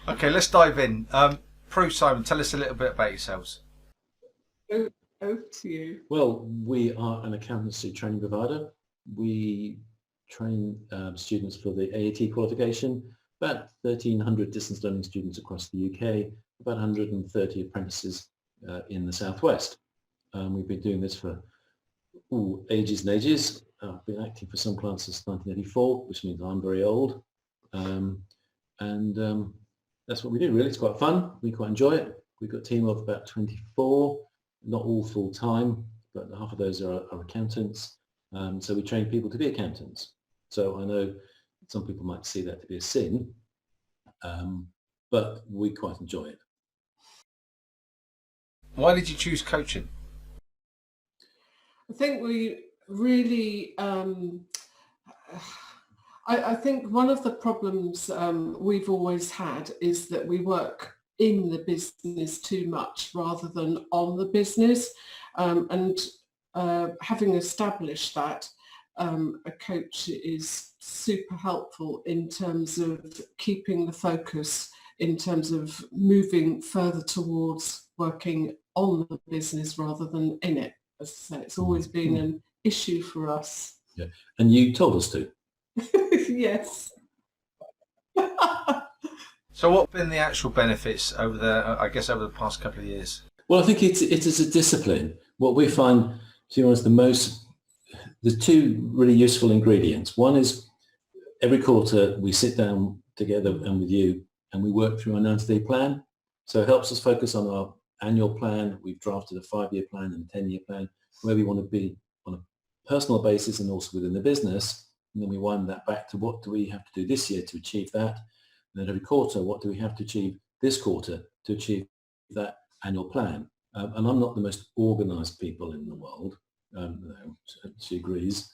Okay, let's dive in. Prue, Simon, tell us a little bit about yourselves. Over to you. Well, we are an accountancy training provider. We train students for the AAT qualification, about 1,300 distance learning students across the UK, about 130 apprentices in the Southwest. We've been doing this for ages and ages. I've been acting for some clients since 1984, which means I'm very old. That's what we do, really. It's quite fun. We quite enjoy it. We've got a team of about 24, not all full-time, but half of those are accountants. So we train people to be accountants. So I know some people might see that to be a sin, but we quite enjoy it. Why did you choose coaching? I think we really, I think one of the problems we've always had is that we work in the business too much rather than on the business. Having established that, a coach is super helpful in terms of keeping the focus, in terms of moving further towards working on the business rather than in it. As I say, it's always been an issue for us. Yeah, and you told us to. Yes. So what have been the actual benefits over the past couple of years? Well, I think it is a discipline. What we find, to be honest, the two really useful ingredients. One is every quarter we sit down together and with you and we work through our 90-day plan. So it helps us focus on our annual plan. We've drafted a 5-year plan and a 10-year plan where we want to be on a personal basis and also within the business. And then we wind that back to what do we have to do this year to achieve that. And then every quarter, what do we have to achieve this quarter to achieve that annual plan? And I'm not the most organised people in the world. She agrees.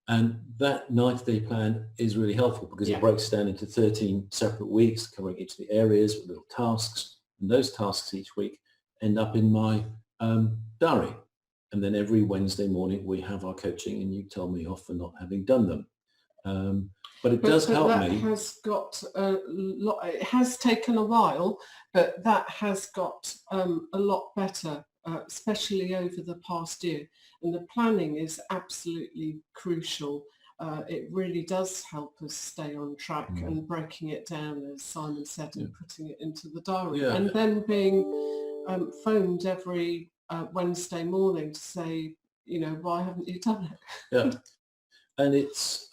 And that 90-day plan is really helpful because it breaks down into 13 separate weeks covering each of the areas with little tasks. And those tasks each week end up in my diary. And then every Wednesday morning we have our coaching and you tell me off for not having done them. But it does help me. Has got a lot. It has taken a while, but that has got a lot better, especially over the past year. And the planning is absolutely crucial. It really does help us stay on track and breaking it down, as Simon said, and putting it into the diary. Yeah. And then being phoned every Wednesday morning to say, why haven't you done it? Yeah. And it's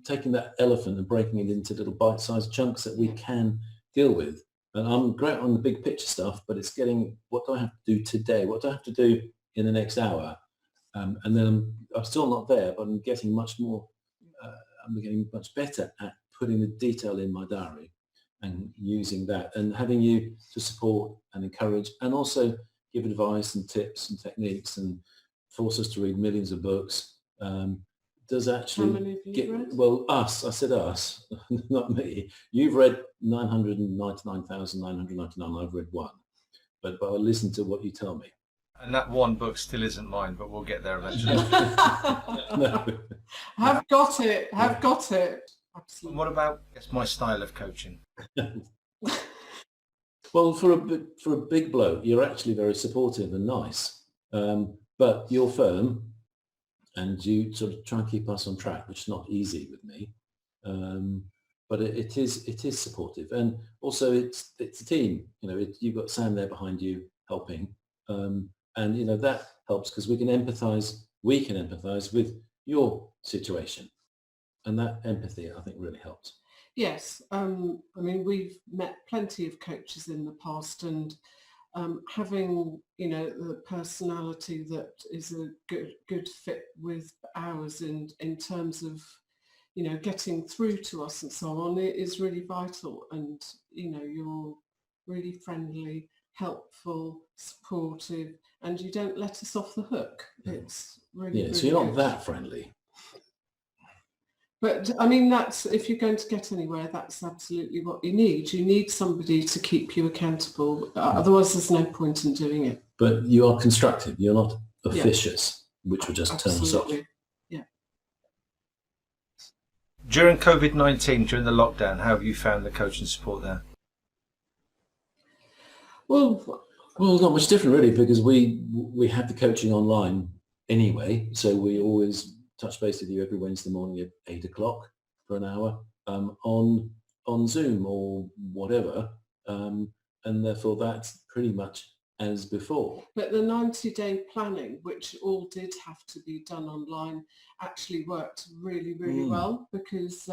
taking that elephant and breaking it into little bite-sized chunks that we can deal with. And I'm great on the big picture stuff, but it's getting, what do I have to do today? What do I have to do in the next hour? And then I'm still not there, but I'm getting much more, I'm getting much better at putting the detail in my diary and using that and having you to support and encourage and also give advice and tips and techniques and force us to read millions of books. Does actually How many have you read? Well, I said us, not me. You've read 999,999. I've read one, but I listen to what you tell me. And that one book still isn't mine, but we'll get there eventually. No. Have got it. Absolutely. And what about my style of coaching? Well, for a big bloke, you're actually very supportive and nice, but you're firm. And you sort of try and keep us on track, which is not easy with me, but it is supportive, and also it's a team. You've got Sam there behind you helping, and that helps because we can empathise with your situation, and that empathy I think really helps. Yes, we've met plenty of coaches in the past, and having the personality that is a good fit with ours in terms of getting through to us and so on, it is really vital. And you're really friendly, helpful, supportive, and you don't let us off the hook. It's really so you're not that friendly. But that's, if you're going to get anywhere, that's absolutely what you need. You need somebody to keep you accountable. Otherwise, there's no point in doing it. But you are constructive. You're not officious, which will just turn us off. Yeah. During COVID-19, during the lockdown, how have you found the coaching support there? Well, Not much different really, because we had the coaching online anyway, so we always touch base with you every Wednesday morning at 8 o'clock for an hour on Zoom or whatever, and therefore that's pretty much as before. but the 90-day planning, which all did have to be done online, actually worked really, really well, because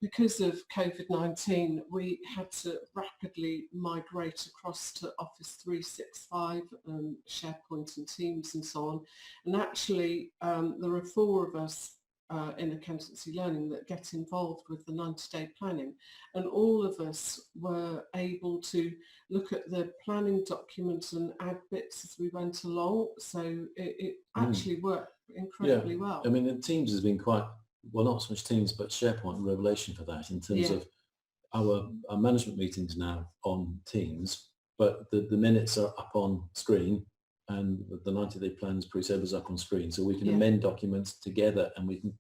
because of COVID-19, we had to rapidly migrate across to Office 365 and SharePoint and Teams and so on. And actually, there are 4 of us in Accountancy Learning that get involved with the 90-day planning, and all of us were able to look at the planning document and add bits as we went along, so it actually worked incredibly well. I mean, the Teams has been quite, well, not so much Teams, but SharePoint revelation for that, in terms of our management meetings now on Teams, but the minutes are up on screen, and the 90-day plans pre-servers up on screen, so we can amend documents together, and we can,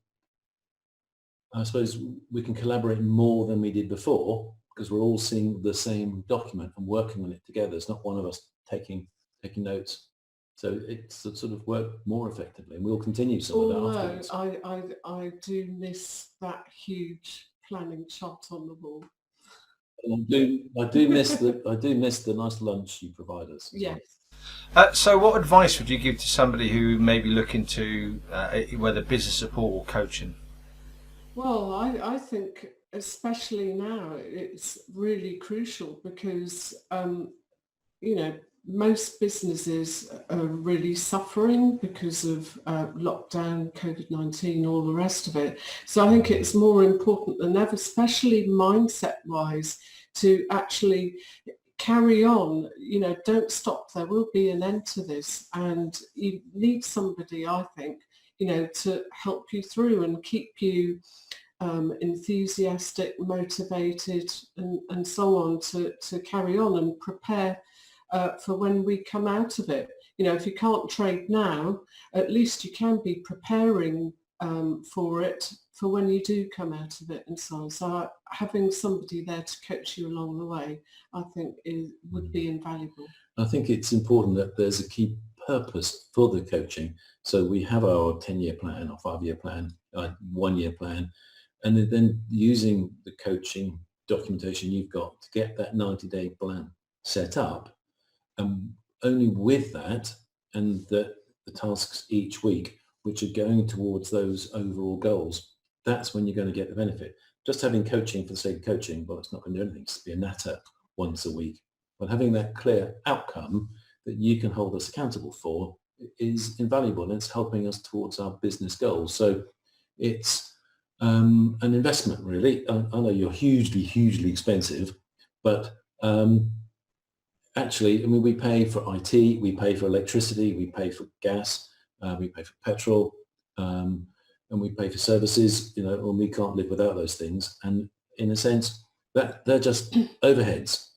I suppose, we can collaborate more than we did before, because we're all seeing the same document and working on it together. It's not one of us taking notes. So it's sort of worked more effectively, and we'll continue some of that afterwards. I do miss that huge planning chart on the wall. I do miss the nice lunch you provide us. Yes. So what advice would you give to somebody who may be looking to whether business support or coaching? Well, I think especially now it's really crucial, because most businesses are really suffering because of lockdown, COVID-19, all the rest of it. So I think it's more important than ever, especially mindset-wise, to actually carry on. Don't stop. There will be an end to this, and you need somebody, I think, to help you through and keep you enthusiastic, motivated, and so on, to carry on and prepare for when we come out of it. If you can't trade now, at least you can be preparing for it for when you do come out of it and so on. So having somebody there to coach you along the way, I think would be invaluable. I think it's important that there's a key purpose for the coaching. So we have our 10-year plan, our 5-year plan, 1-year plan, and then using the coaching documentation you've got to get that 90-day plan set up. And only with that, and the tasks each week, which are going towards those overall goals, that's when you're going to get the benefit. Just having coaching for the sake of coaching, well, it's not going to do anything. It's to be a natter once a week. But having that clear outcome that you can hold us accountable for is invaluable, and it's helping us towards our business goals. So it's an investment, really. I know you're hugely expensive, but actually, I mean, we pay for IT, we pay for electricity, we pay for gas, we pay for petrol, and we pay for services, and we can't live without those things. And in a sense, that they're just overheads,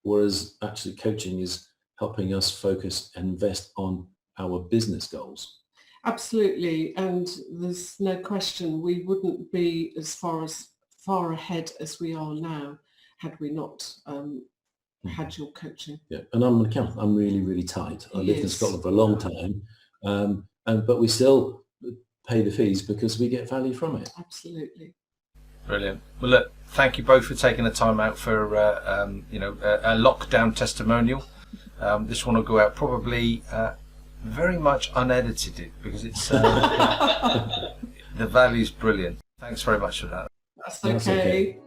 whereas actually coaching is helping us focus and invest on our business goals. Absolutely, and there's no question we wouldn't be as far ahead as we are now had we not had your coaching. Yeah, and I'm an accountant. I'm really tight. I lived in Scotland for a long time, but we still pay the fees because we get value from it. Absolutely. Brilliant. Well, look, thank you both for taking the time out for a lockdown testimonial. This one will go out probably very much unedited, because it's the value's brilliant. Thanks very much for that. That's okay.